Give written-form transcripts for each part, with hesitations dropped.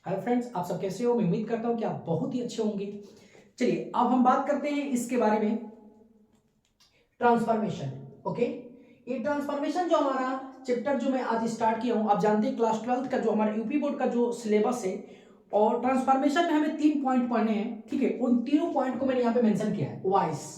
Hi friends, आप सब कैसे हो? मैं उम्मीद करता हूं कि आप बहुत ही अच्छे होंगे। चलिए अब हम बात करते हैं इसके बारे में, ट्रांसफॉर्मेशन। ओके, ये ट्रांसफॉर्मेशन जो हमारा चैप्टर जो मैं आज स्टार्ट किया हूं, आप जानते हैं क्लास 12 का जो हमारा यूपी बोर्ड का जो सिलेबस है, और ट्रांसफॉर्मेशन में हमें 3 पॉइंट पढ़ने हैं। ठीक है, उन तीनों पॉइंट को मैंने यहाँ पे मेंशन किया है। वॉइस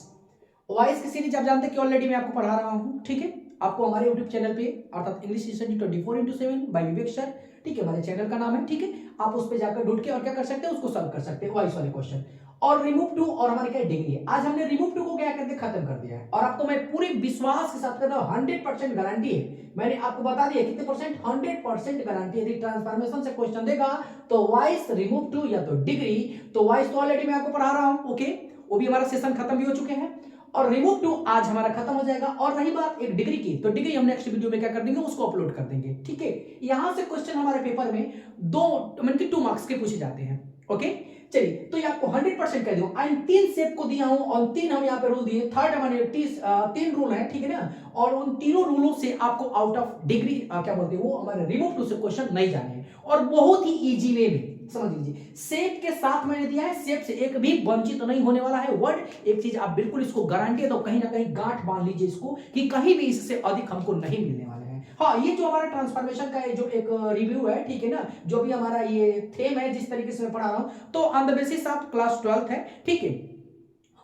वॉइस की सीरीज आप जानते हैं कि ऑलरेडी मैं आपको पढ़ा रहा हूं। ठीक है, आपको हमारे यूट्यूब चैनल पे अर्थात इंग्लिश स्टडी 24/7 बाय विवेक सर, ठीक है, हमारे चैनल का नाम है। ठीक है, आप उस पर जाकर ढूंढ के और क्या कर सकते हैं, उसको सॉल्व कर सकते हैं वॉइस वाले क्वेश्चन। और रिमूव टू और हमारी क्या डिग्री है, आज हमने रिमूव टू को क्या करके खत्म कर दिया है। और आपको मैं पूरे विश्वास के साथ कहता हूं 100% गारंटी है, मैंने आपको बता दिया कितने परसेंट, 100% गारंटी। यदि ट्रांसफॉर्मेशन से क्वेश्चन देगा तो वॉइस, रिमूव टू या तो डिग्री। तो वॉइस तो ऑलरेडी मैं आपको पढ़ा रहा हूं, ओके, वो भी हमारा सेशन खत्म भी हो चुके हैं, और रिमूव टू आज हमारा खत्म हो जाएगा। और रही बात एक डिग्री की, तो डिग्री हम नेक्स्ट वीडियो में क्या कर देंगे, उसको अपलोड कर देंगे। ठीक है, यहां से क्वेश्चन हमारे पेपर में दो मतलब कि 2 मार्क्स के पूछे जाते हैं। ओके, चलिए, तो ये आपको 100% कह दूं, आई 3 सेट को दिया हूं और 3 हम यहाँ पे रूल दिए। थर्ड हमारे 3 रूल है, ठीक है ना, और उन तीनों रूलों से आपको आउट ऑफ डिग्री क्या बोलते हैं वो हमारे रिमूव टू से क्वेश्चन नहीं जाने हैं, और बहुत ही इजी वे में समझ लीजिए। सेप के साथ मैंने दिया है, सेप से एक भी वंचित तो नहीं होने वाला है। वर्ड एक चीज आप बिल्कुल इसको गारंटी है, तो कहीं ना कहीं गांठ बांध लीजिए इसको कि कहीं भी इससे अधिक हमको नहीं मिलने वाला है। हाँ, ये जो हमारा ट्रांसफॉर्मेशन का जो एक रिव्यू है, ठीक है ना, जो भी हमारा ये थेम है, जिस तरीके से मैं पढ़ा रहा हूं, तो on the basis of class 12 है। ठीक है,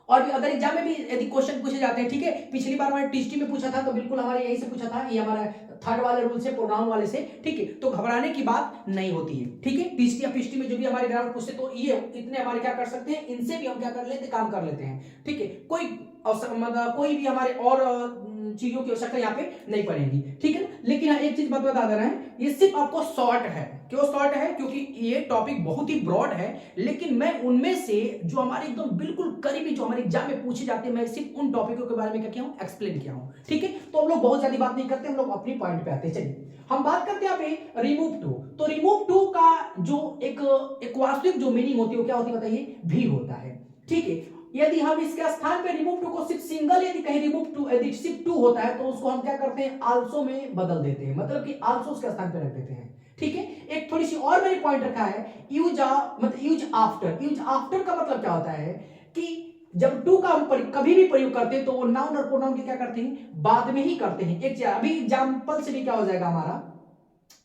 और भी अदर एग्जाम में भी यदि क्वेश्चन पूछे जाते हैं, ठीक है, पिछली बार हमारे टीएसटी में पूछा था तो बिल्कुल हमारे यही से पूछा था, ये हमारा थर्ड वाले रूल से, प्रोनाउन वाले से। ठीक है, तो घबराने की बात नहीं होती है। ठीक है, टीएसटी या पीएसटी में जो भी हमारे ग्रामर पूछते तो ये इतने हमारे क्या कर सकते हैं, इनसे भी हम क्या कर लेते, काम कर लेते हैं। ठीक है, मतलब कोई भी हमारे और चीजों की आवश्यकता यहाँ पे नहीं पड़ेगी। ठीक है, लेकिन एक चीज बता देना है, ये सिर्फ आपको शॉर्ट है। क्यों शॉर्ट है? क्योंकि ये टॉपिक बहुत ही ब्रॉड है, लेकिन मैं उनमें से जो हमारे एकदम बिल्कुल करीबी जो हमारे एग्जाम में पूछे जाते हैं, मैं सिर्फ उन टॉपिकों के बारे में क्या किया हूं, एक्सप्लेन किया हूं। ठीक है, तो हम लोग बहुत ज्यादा बात नहीं करते, हम लोग अपनी पॉइंट पे आते हैं। चलिए हम बात करते हैं यहाँ पे रिमूव टू। तो रिमूव टू का जो एक वास्तविक जो मीनिंग होती है वो क्या होती है बताइए, भी होता है। ठीक है, यदि हम इसके स्थान पे रिमूव टू को सिर्फ सिंगल, यदि कहीं रिमूव टू यदि सिर्फ टू होता है तो उसको हम क्या करते हैं, आल्सो में बदल देते हैं, मतलब कि आल्सो उसके स्थान पे रख देते हैं। ठीक है, एक थोड़ी सी और मैंने पॉइंट रखा है, यूज मतलब यूज आफ्टर। यूज आफ्टर का मतलब क्या होता है कि जब टू का हम कभी भी प्रयोग करते हैं तो वो नाउन और प्रोनाउन के क्या करते हैं, बाद में ही करते हैं। एक अभी एग्जांपल से भी क्या हो जाएगा हमारा,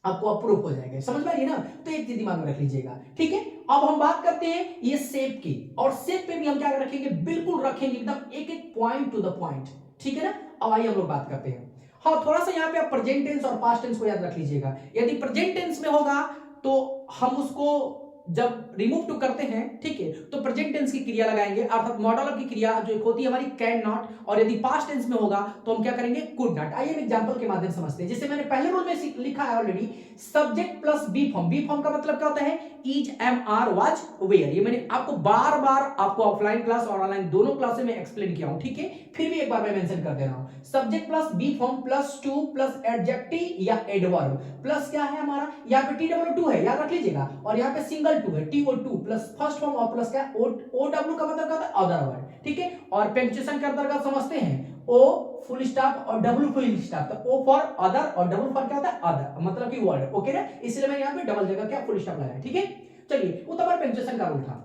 आपको अप्रूव हो जाएगा। समझ में आई ना, तो एक चीज दिमाग में रख लीजिएगा। ठीक है, अब हम बात करते हैं ये शेप की, और शेप पे भी हम क्या रखेंगे, बिल्कुल रखेंगे एकदम एक एक पॉइंट टू द पॉइंट। ठीक है ना, अब आइए हम लोग बात करते हैं। हाँ, थोड़ा सा यहाँ पे आप प्रेजेंट टेंस और पास्ट टेंस को याद रख लीजिएगा। यदि प्रेजेंट टेंस में होगा तो हम उसको जब रिमूव टू करते हैं, ठीक है, तो प्रेजेंट टेंस की क्रिया लगाएंगे, अर्थात मॉडल ऑफ की क्रिया जो एक होती है हमारी कैन नॉट, और यदि पास्ट टेंस में होगा तो हम क्या करेंगे, कुड नॉट। आइए हम एग्जांपल के माध्यम से समझते हैं। जैसे मैंने पहले रूल में लिखा है already, subject plus be form. Be form का मतलब क्या होता है, is, am, are, was, were. ये मैंने आपको बार बार आपको ऑफलाइन क्लास और ऑनलाइन दोनों क्लासेस में एक्सप्लेन किया हूं। ठीक है, फिर भी एक बार मैं मेंशन कर दे रहा हूं, subject plus be form plus too plus adjective या एडवर्ब प्लस क्या है हमारा, यहाँ पे TW2 है, याद रख लीजिएगा, और यहाँ पे सिंगल टू है, TO2 प्लस फर्स्ट फॉर्म और प्लस क्या, OW का मतलब क्या होता है, अदर वर्ड। ठीक है, और पंक्चुएशन के अंतर्गत समझते हैं, O फुल स्टॉप और W फुल स्टॉप, तो O फॉर अदर और W फॉर क्या होता है, अदर, मतलब कि वर्ड। ओके ना, इसलिए मैंने यहाँ पे डबल जगह क्या फुल स्टॉप लगाया। ठीक है, चलिए वो तो हमारा पंक्चुएशन का रूल था।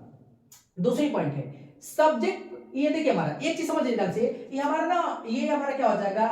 दूसरी पॉइंट है सब्जेक्ट, ये देखिए हमारा एक चीज समझ लीजिए से, ये हमारा ना, ये हमारा क्या हो जाएगा,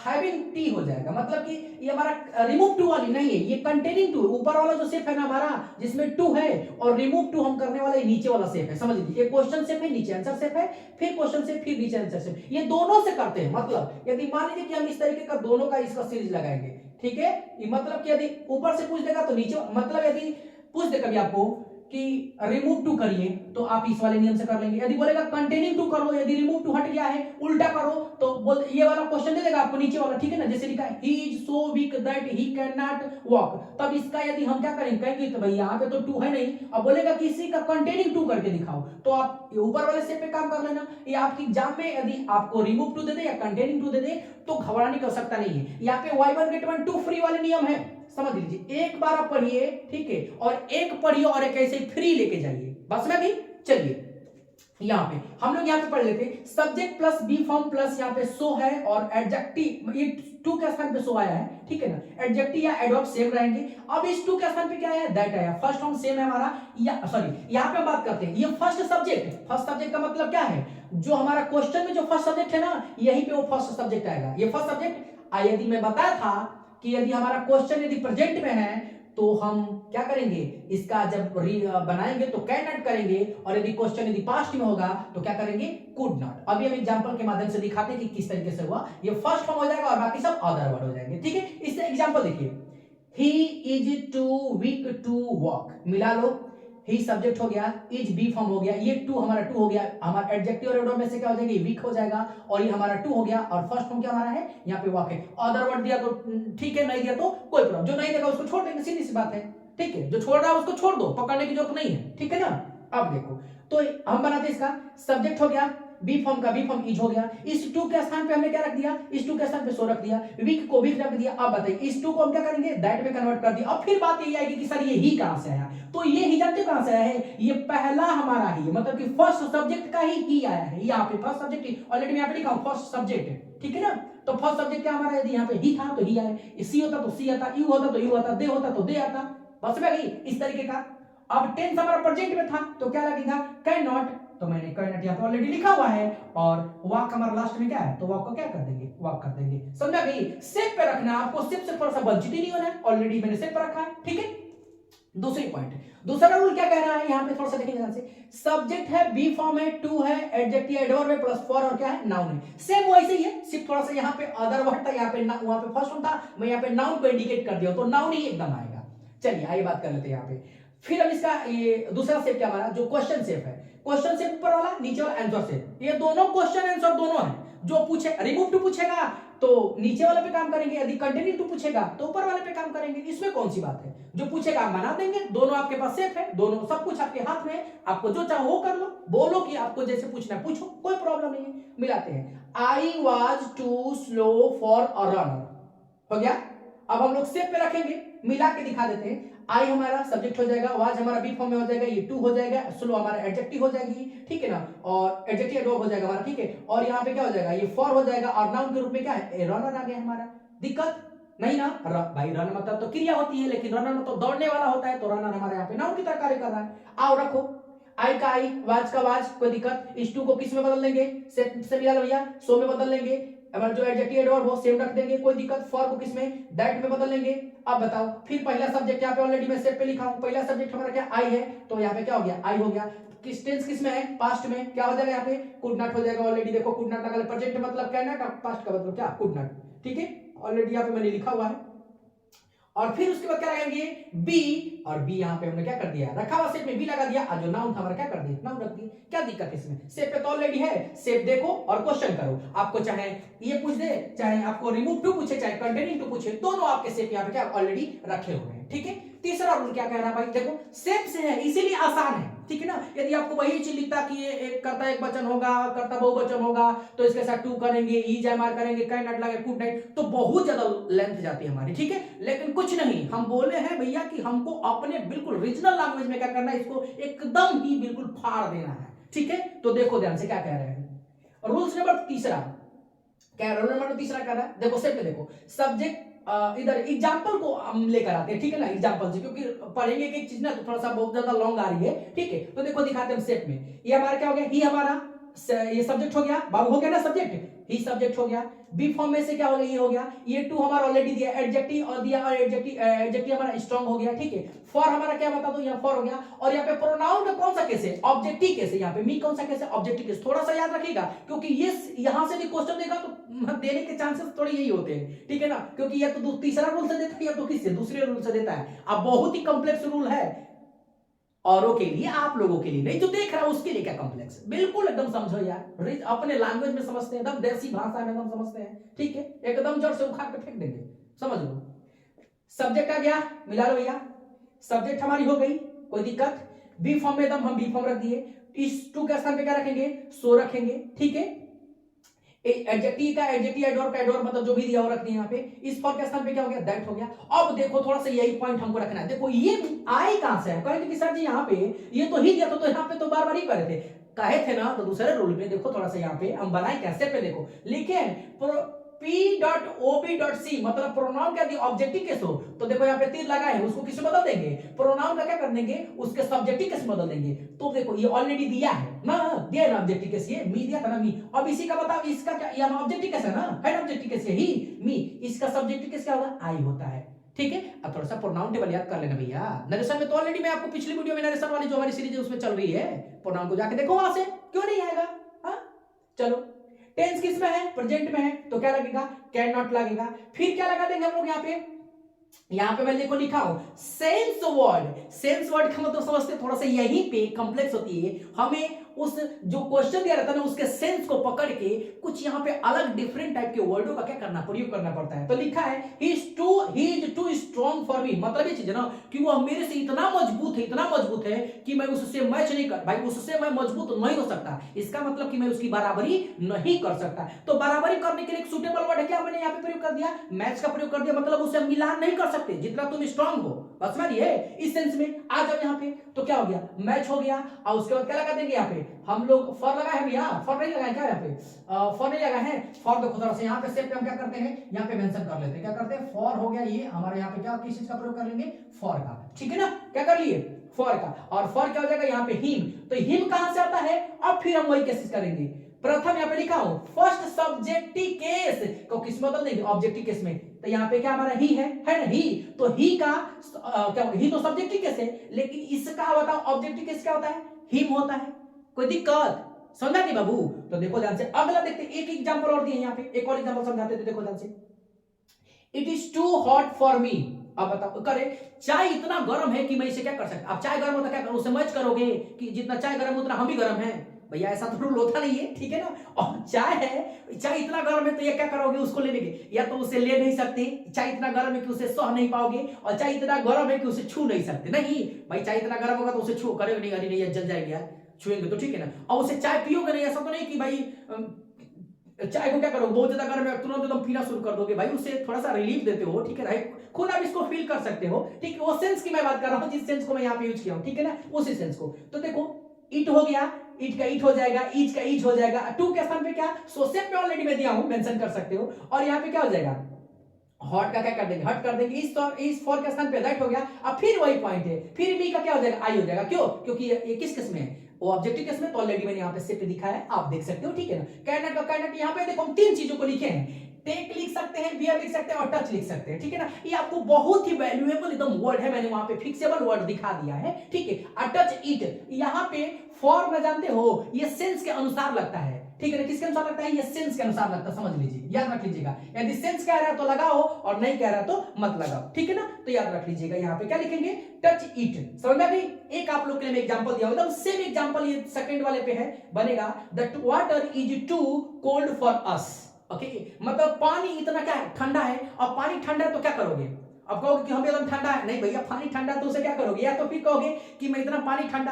हैविंग टी हो जाएगा, मतलब कि ये हमारा रिमूव टू वाली नहीं है, ये कंटेनिंग टू। ऊपर वाला जो शेप है ना हमारा, जिसमें टू है, और रिमूव टू हम करने वाले नीचे वाला शेप है। समझ लीजिए, एक क्वेश्चन शेप है, नीचे आंसर शेप है, फिर क्वेश्चन शेप, फिर नीचे आंसर शेप, ये दोनों से करते हैं। मतलब यदि मान लीजिए कि हम इस तरीके का दोनों का इसका सीरीज लगाएंगे, ठीक है, मतलब कि यदि ऊपर से पूछ देगा तो नीचे, मतलब यदि पूछ दे कभी आपको कि रिमूव टू करिए तो आप इस वाले नियम से कर लेंगे। यदि बोलेगा कंटेनिंग टू करो, यदि रिमूव टू हट गया है उल्टा करो, तो बोल ये वाला क्वेश्चन दे देगा आपको नीचे वाला। ठीक है ना, जैसे लिखा है he is so weak that he can not walk, तब इसका यदि हम क्या करेंगे, कहेंगे तो भाई यहाँ पे तो टू है नहीं, अब बोलेगा किसी का कंटेनिंग टू करके दिखाओ, तो आप ऊपर वाले से पे काम कर लेना। ये आपकी एग्जाम में यदि आपको रिमूव टू दे दे या कंटेनिंग टू दे दे तो घबराने की आवश्यकता नहीं है। यहाँ पे Y1 गेट 1 2 फ्री वाले नियम है, समझ लीजिए, एक बार आप पढ़िए, ठीक है, और एक पढ़िए और एक ऐसे फ्री लेके जाइए, बस में भी। चलिए यहाँ पे हम लोग यहाँ पे पढ़ लेते subject plus be form plus यहाँ पे सो है और एडजेक्टिव, ये टू के स्थान पे सो आया है, ठीक है ना, एडजेक्टिव या एडवर्ब सेम रहेंगे। अब इस टू के स्थान पे क्या आया, दैट आया, फर्स्ट फॉर्म सेम है हमारा, या सॉरी यहाँ पे हम बात करते हैं ये फर्स्ट सब्जेक्ट है। फर्स्ट सब्जेक्ट का मतलब क्या है, जो हमारा क्वेश्चन में जो फर्स्ट सब्जेक्ट है ना, यहीं पे वो फर्स्ट सब्जेक्ट आएगा, ये फर्स्ट सब्जेक्ट। यदि मैं बताया था कि यदि हमारा क्वेश्चन यदि प्रेजेंट में है तो हम क्या करेंगे, इसका जब बनाएंगे तो कैन नॉट करेंगे, और यदि क्वेश्चन यदि पास्ट में होगा तो क्या करेंगे, कुड नॉट। अभी हम एग्जांपल के माध्यम से दिखाते हैं कि किस तरीके से हुआ, ये फर्स्ट फॉर्म हो जाएगा और बाकी सब अदर वर्ड हो जाएंगे, ठीक है। इससे एग्जांपल देखिए, he is too weak to walk, मिला लो, ही सब्जेक्ट हो गया, इज बी फॉर्म हो गया, ये टू हमारा टू हो गया, हमारा एडजेक्टिव और एडवर्ब में से क्या हो जाएगा, वीक हो जाएगा, और ये हमारा टू हो गया, और फर्स्ट फॉर्म क्या हमारा है, यहाँ पे वॉक है। अदर वर्ड दिया तो ठीक है, नहीं दिया तो कोई प्रॉब्लम, जो नहीं देगा उसको छोड़ देंगे, सीधी सी बात है, ठीक है, जो छोड़ रहा है उसको छोड़ दो, पकड़ने की जरूरत नहीं है, ठीक है ना। अब देखो तो हम बनाते इसका सब्जेक्ट हो गया बी फॉर्म का, बी फॉर्म इज हो गया, इस टू के स्थान पे हमने क्या रख दिया, इस टू के स्थान पे सो रख दिया, वीक को वीक रख दिया। अब बताइए इस टू को हम क्या करेंगे, दैट में कन्वर्ट कर दिया। अब फिर बात यही आएगी कि सर ये ही कहां से आया, तो ये ही जानते कहां से आया है, ये पहला हमारा ही, मतलब कि फर्स्ट सब्जेक्ट का ही आया है, यहाँ पे फर्स्ट सब्जेक्ट ऑलरेडी मैं यहाँ पे लिखा हूं, फर्स्ट सब्जेक्ट है, ठीक है ना। तो फर्स्ट सब्जेक्ट क्या हमारा, यदि यहाँ पे ही था तो ही आया, सी होता तो सी आता, यू होता तो यू आता, दे होता तो दे आता, बस में गई इस तरीके का। अब टेंस हमारा प्रेजेंट में था तो क्या लगेगा, कैन नॉट, तो मैंने कैन नॉट यहाँ पे ऑलरेडी लिखा हुआ है, और वॉक हमारा लास्ट में क्या है, तो वॉक को क्या कर देंगे, वॉक कर देंगे, समझा गई। सेट पे रखना, आपको सेट से थोड़ा सा वंचित ही नहीं होना है, ऑलरेडी मैंने सेट पे रखा है, ठीक है। दूसरी पॉइंट, दूसरा रूल क्या कह रहा है, यहाँ पे थोड़ा सा देखेंगे ध्यान से, सब्जेक्ट है बी फॉर्म है, टू है, एडजेक्टिव एडवर्ब है, प्लस फॉर और क्या है, नाउन है। सेम वैसे ही है, सिर्फ थोड़ा सा यहाँ पे अदर वर्ड था, यहाँ पे वहां पे फर्स्ट वन था, मैं यहाँ पे नाउन को इंडिकेट कर दिया तो नाउन ही एकदम आएगा। चलिए आइए बात कर लेते हैं यहाँ पे। फिर अब इसका ये दूसरा सेट क्या हमारा, जो क्वेश्चन सेट है, क्वेश्चन सेट ऊपर वाला, नीचे वाला आंसर सेट, ये दोनों क्वेश्चन आंसर दोनों है। जो पूछे रिमूव टू पूछेगा तो नीचे वाले पे काम करेंगे, यदि कंटिन्यू टू पूछेगा तो ऊपर वाले पे काम करेंगे, इसमें कौन सी बात है, जो पूछेगा हम बना देंगे, दोनों आपके पास सेफ है, दोनों सब कुछ आपके हाथ में, आपको जो चाहो वो कर लो, बोलो कि आपको जैसे पूछना है पूछो, कोई प्रॉब्लम नहीं है। मिलाते हैं, I was too slow for a runner, हो गया। अब हम लोग सेफ पे रखेंगे, मिला के दिखा देते हैं, आई हमारा सब्जेक्ट हो जाएगा, वाज हमारा बी फॉर्म में हो जाएगा, ये टू हो जाएगा, स्लो हमारा एडजेक्टिव हो जाएगी, ठीक है ना, और एडजेक्टिव एडवर्ब हो जाएगा हमारा, ठीक है, और यहाँ पे क्या हो जाएगा, ये फॉर हो जाएगा, और नाउन के रूप में क्या है, रनर आ गया हमारा। दिक्कत नहीं ना, भाई रन मतलब तो क्रिया होती है, लेकिन रनर मतलब दौड़ने वाला होता है, तो रनर हमारे यहाँ पे नाउन की तरह कार्य कर रहा है। आओ रखो, आई का आई, वाज का वाज, कोई दिक्कत, इस टू को किस में बदल देंगे, से मिला भैया, सो में बदल लेंगे, हमारा जो एडजेक्टिव एडवर्ब वो सेम रख देंगे, कोई दिक्कत, फॉर को किस में, दैट में बदल लेंगे। अब बताओ, फिर पहला सब्जेक्ट यहाँ पे ऑलरेडी मैं सेट पे लिखा हूं, पहला सब्जेक्ट हमारा क्या, आई है, तो यहाँ पे क्या हो गया, आई हो गया, किस टेंस किस में है, पास्ट में, क्या हो जाएगा यहाँ पे, कुड नॉट हो जाएगा, ऑलरेडी देखो कुड नॉट लगा, प्रेजेंट मतलब क्या है, पास्ट का मतलब क्या, कुड नॉट, ठीक है, ऑलरेडी यहाँ पे मैंने लिखा हुआ है। और फिर उसके बाद क्या लगाएंगे, बी, और बी यहाँ पे हमने क्या कर दिया, रखा हुआ सेट में बी लगा दिया, और जो नाउन था हमारा क्या कर दिया, नाउन रख दिया, क्या दिक्कत है इसमें, सेट पे तो ऑलरेडी है, सेट देखो और क्वेश्चन करो, आपको चाहे ये पूछ दे, चाहे आपको रिमूव टू पूछे, चाहे कंटिन्यू टू पूछे, दोनों आपके सेट यहाँ पे क्या ऑलरेडी रखे हुए हैं, ठीक है। तीसरा रूल क्या कह रहा है भाई, देखो सेम से है इसीलिए आसान है, ठीक है ना। यदि आपको वही चीज लिखता कि ये एक करता एक वचन होगा, करता बहुवचन होगा, तो इसके साथ टू करेंगे, ई जयमार करेंगे, कैन नॉट लगे, कुड नाइट, तो बहुत ज्यादा लेंथ जाती है हमारी, ठीक है। लेकिन कुछ नहीं, हम बोले हैं भैया कि हमको अपने बिल्कुल रीजनल लैंग्वेज में क्या करना है, इसको एकदम ही बिल्कुल फाड़ देना है, ठीक है। तो देखो ध्यान से क्या कह रहे हैं, रूल्स नंबर तीसरा क्या, रूल नंबर तीसरा कह रहा है, देखो सेट पे देखो, सब्जेक्ट इधर एग्जाम्पल को हम लेकर आते हैं, ठीक है ना, एग्जाम्पल से, क्योंकि पढ़ेंगे एक चीज ना तो थोड़ा सा बहुत ज्यादा लॉन्ग आ रही है, ठीक है। तो देखो दिखाते हैं सेट में, ये हमारा क्या हो गया, ही हमारा ये सब्जेक्ट हो गया, बाबू हो गया ना सब्जेक्ट, ही सब्जेक्ट हो गया, बी फॉर्म में से क्या हो गया, ये हो गया, ये टू हमारा ऑलरेडी दिया, एडजेक्टिव और दिया, और एडजेक्टिव हमारा स्ट्रांग हो गया, ठीक है। फॉर हमारा क्या बता दो, यहाँ फॉर हो गया, और यहाँ पे प्रोनाउन का कौन सा केस है, ऑब्जेक्टिव केस है, यहाँ पे मी कौन सा केस है, ऑब्जेक्टिव केस, थोड़ा सा याद रखिएगा, क्योंकि ये यहाँ से भी क्वेश्चन देगा तो देने के चांसेस थोड़े यही होते हैं, ठीक है ना, क्योंकि ये तो तीसरा रूल से देता है, या तो किससे, दूसरे रूल से देता है। अब बहुत ही कॉम्प्लेक्स रूल है औरों के लिए, आप लोगों के लिए नहीं, जो देख रहा है उसके लिए क्या कॉम्प्लेक्स, बिल्कुल एकदम समझो यार, अपने लैंग्वेज में समझते हैं, एकदम देसी भाषा में एकदम समझते हैं, ठीक है, एकदम जड़ से उखाड़ के फेंक देंगे, समझ लो। सब्जेक्ट आ गया, मिला लो भैया, सब्जेक्ट हमारी हो गई, कोई दिक्कत, बी फॉर्म में एकदम हम बी फॉर्म रख दिए, इस टू के स्थान पे क्या रखेंगे, सो रखेंगे, ठीक है। एडजेक्टिव का एडजेक्टिव एडवर्ब का एडवर्ब मतलब जो भी दिया वो रख दिया यहाँ पे, इस फॉर के स्थान पे क्या हो गया, दैट हो गया। अब देखो थोड़ा सा यही पॉइंट हमको रखना है, देखो ये आई कहां से है, कहेंगे कि सर जी यहाँ पे ये तो ही दिया था, तो यहाँ पे तो बार बार ही कर रहे थे, कहे थे ना, तो दूसरे रूल में देखो थोड़ा सा यहाँ पे हम बनाए कैसे पे देखो लिखे P.OB.C मतलब प्रोनाउन क्या दिया ऑब्जेक्टिव केस हो, तो देखो यहाँ पे तीर लगा है, उसको किससे बदल देंगे, प्रोनाउन का क्या कर देंगे, उसके सब्जेक्टिव केस बदल देंगे। तो देखो ये ऑलरेडी दिया है ना, दिया है ना ऑब्जेक्टिव केस, ये मी दिया था ना मी, अब इसी का बताओ इसका क्या, ये ऑब्जेक्टिव केस है ना, है ना ऑब्जेक्टिव केस ही मी, इसका सब्जेक्टिव केस क्या होगा, आई होता है। ठीक है, अब थोड़ा सा प्रोनाउन टेबल याद कर लेना भैया, नरेशन में तो ऑलरेडी मैं आपको पिछली वीडियो में नरेशन वाली जो हमारी सीरीज है उसमें चल रही है, प्रोनाउन को जाके देखो वहां से, क्यों नहीं आएगा। हाँ चलो, टेंस किस में है, प्रेजेंट में है, तो क्या लगेगा, कैन नॉट लगेगा। फिर क्या लगा देंगे हम लोग यहाँ पे मैं देखो लिखा हूं सेंस वर्ड, सेंस वर्ड का मतलब समझते थोड़ा सा यहीं पे कॉम्प्लेक्स होती है, हमें उस जो क्वेश्चन दिया रहता है ना उसके सेंस को पकड़ के कुछ यहाँ पे अलग डिफरेंट टाइप के वर्डों का क्या करना, प्रयोग करना पड़ता है। तो लिखा है he is too strong for me, मतलब ये चीज है ना कि वो मेरे से इतना मजबूत है, इतना मजबूत है कि मैं उससे मैच नहीं कर भाई, उससे मैं मजबूत नहीं हो सकता, इसका मतलब कि मैं उसकी बराबरी नहीं कर सकता। तो बराबरी करने के लिए एक सुटेबल वर्ड है क्या मैंने यहाँ पे प्रयोग कर दिया, मैच का प्रयोग कर दिया, मतलब उसे मिलान नहीं कर सकते जितना तुम स्ट्रांग हो, बस समझिए इस सेंस में आ जाओ यहाँ पे। तो क्या हो गया, मैच हो गया, और उसके बाद क्या लगा देंगे यहाँ पे हम लोग, फॉर लगा है भैया, फॉर नहीं लगा है क्या यहाँ पे, फॉर नहीं लगा है, फॉर देखो थोड़ा सा यहाँ पे सेट पे हम क्या करते हैं, यहाँ पे मेंशन कर लेते हैं, क्या करते हैं, फॉर हो गया ये हमारे यहाँ पे क्या किस चीज का प्रयोग कर लेंगे, फॉर का, ठीक है ना, क्या कर लिए फॉर का, और फॉर क्या हो जाएगा यहाँ पे हिम, तो हिम कहां से आता है, अब फिर हम वही केसेस करेंगे। प्रथम यहाँ पे लिखा हूं फर्स्ट सब्जेक्टिव केस को किस में बदल देंगे, ऑब्जेक्टिव केस में, तो यहाँ पे क्या हमारा ही है ना, ही, तो ही का क्या, ही तो सब्जेक्टिव केस है, लेकिन इसका बताओ ऑब्जेक्टिव केस क्या होता है, हिम होता है, कोई दिक्कत समझा नहीं बाबू। तो देखो ध्यान से, अगला देखते, एक एग्जांपल और दिए यहाँ पे, एक और एग्जांपल समझाते थे, देखो ध्यान से, it is too hot for me, अब बताओ करे चाय इतना गर्म है कि मैं इसे क्या कर सकता, अब चाय गर्म होता क्या करो, उसे मैच करोगे कि जितना चाय गर्म उतना हम भी गर्म है, भैया ऐसा तो रूल होता नहीं है, ठीक है ना, और चाय है, चाय इतना गर्म है तो ये क्या करोगे, उसको ले लेंगे, या तो उसे ले नहीं सकते, चाय इतना गर्म है कि उसे सह नहीं पाओगे, और चाय इतना गर्म है कि उसे छू नहीं सकते, नहीं भाई चाय इतना गर्म होगा तो उसे छू करेगा नहीं, अरे नहीं जल जाएगी यार, छुएंगे तो ठीक है ना, और उसे चाय पियोगे नहीं, ऐसा तो नहीं कि भाई चाय को क्या करोगे, बहुत ज्यादा गर्म है तुरंत एकदम पीना शुरू कर दोगे, भाई उसे थोड़ा सा रिलीफ देते हो, ठीक है ना, खुद आप इसको फील कर सकते हो, ठीक है, वो सेंस की मैं बात कर रहा हूं, जिस सेंस को मैं यहाँ पे यूज किया हूं, ठीक है ना, उसी सेंस को। तो देखो इट हो गया, इट का इट हो जाएगा, इज का इज हो जाएगा, टू के स्थान पे क्या, सोसेप पे ऑलरेडी मैं दिया हूं, मेंशन कर सकते हो, और यहाँ पे क्या हो जाएगा, हॉट का क्या कर देंगे, हट कर देंगे, इस फॉर के स्थान पे दैट हो गया, अब फिर वही पॉइंट है, फिर बी का क्या हो जाएगा, आई हो जाएगा, क्यों, क्योंकि ये किस केस में है, वो ऑब्जेक्टिव केस में, तो ऑलरेडी मैंने यहाँ पे सेट दिखा है, आप देख सकते हो, ठीक है ना। कैंडिडेट का कैंडिडेट यहाँ पे देखो हम तीन चीजों को लिखे हैं, टेक लिख सकते हैं, बियर लिख सकते हैं, और टच लिख सकते हैं, ठीक है ना, ये आपको बहुत ही वैल्यूएबल एकदम वर्ड है, मैंने वहां पे फिक्सेबल वर्ड दिखा दिया है, ठीक है। टच इट, यहाँ पे फॉर में जानते हो ये सेंस के अनुसार लगता है, ठीक है ना, किसके अनुसार लगता है, ये सेंस के अनुसार लगता है, समझ लीजिए, याद रख लीजिएगा, यदि सेंस कह रहा है तो लगाओ, और नहीं कह रहा है तो मत लगाओ, ठीक है ना, तो याद रख लीजिएगा, यहाँ पे क्या लिखेंगे, टच इट, समझ में आ गई। एक आप लोग के लिए एग्जांपल दिया एकदम सेम एग्जांपल, ये सेकंड वाले पे है, बनेगा that water is too cold for us, okay, मतलब पानी इतना क्या है, ठंडा है, और पानी ठंडा है तो क्या करोगे, अब कहोगे कि हम एकदम ठंडा है, नहीं भैया पानी ठंडा तो उसे क्या करोगे, या तो फिर कहोगे कि मैं इतना पानी ठंडा,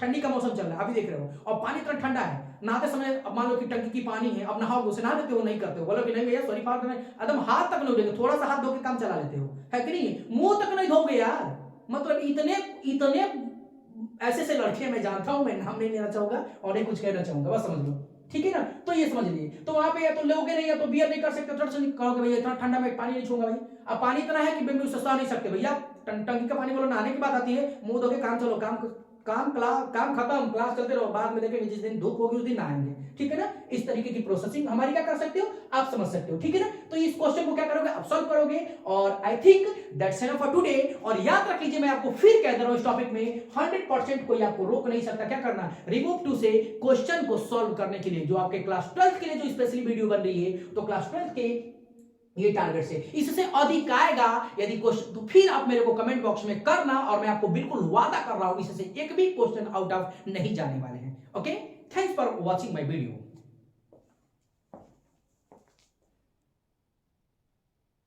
ठंडी का मौसम चल रहा है अभी देख रहे हो, और पानी इतना ठंडा है, नहाते समय अब मान लो कि टंकी की पानी है, अब नहाओगे उसे नहा लेते हो, नहीं करते हो, बोलो कि नहीं भैया सॉरी फॉर एकदम हाथ तक नहीं उठेंगे, थोड़ा सा हाथ धो के काम चला लेते हो, है कि नहीं, मुंह तक नहीं धोगे यार, मतलब इतने इतने ऐसे से लड़के मैं जानता हूं, मैं नाम नहीं लेना चाहूंगा और नहीं कुछ कहना चाहूंगा, बस समझ लो, ठीक है ना, तो ये समझ लीजिए। तो वहां पे या तो लोगे नहीं, या तो बियर नहीं कर सकते, कहोगे भैया इतना ठंडा में पानी नहीं छूंगा भाई, अब पानी इतना है कि मैं उससे सह नहीं सकते भैया, टंकी का पानी बोलो नहाने की बात आती है, मुंह धो के काम चलो, काम खत्म, क्लास चलते रहो, बाद में देखेंगे जिस दिन धूप होगी उस दिन नहाएंगे, ठीक है ना, इस तरीके की प्रोसेसिंग हमारी क्या कर सकते हो, आप समझ सकते हो, ठीक है ना। तो इस क्वेश्चन को क्या करोगे, आप सॉल्व करोगे, और I think that's enough for today. और याद रख लीजिए, मैं आपको फिर कह दे रहा हूं, इस टॉपिक में 100% कोई आपको रोक नहीं सकता, क्या करना, रिमूव टू से क्वेश्चन को सॉल्व करने के लिए, जो आपके क्लास 12 के लिए जो स्पेशली वीडियो बन रही है, तो क्लास 12 के ये टारगेट से, इससे अधिक आएगा यदि क्वेश्चन, तो फिर आप मेरे को कमेंट बॉक्स में करना, और मैं आपको बिल्कुल वादा कर रहा हूं इससे एक भी क्वेश्चन आउट ऑफ नहीं जाने वाले हैं। Okay, thanks for watching my video.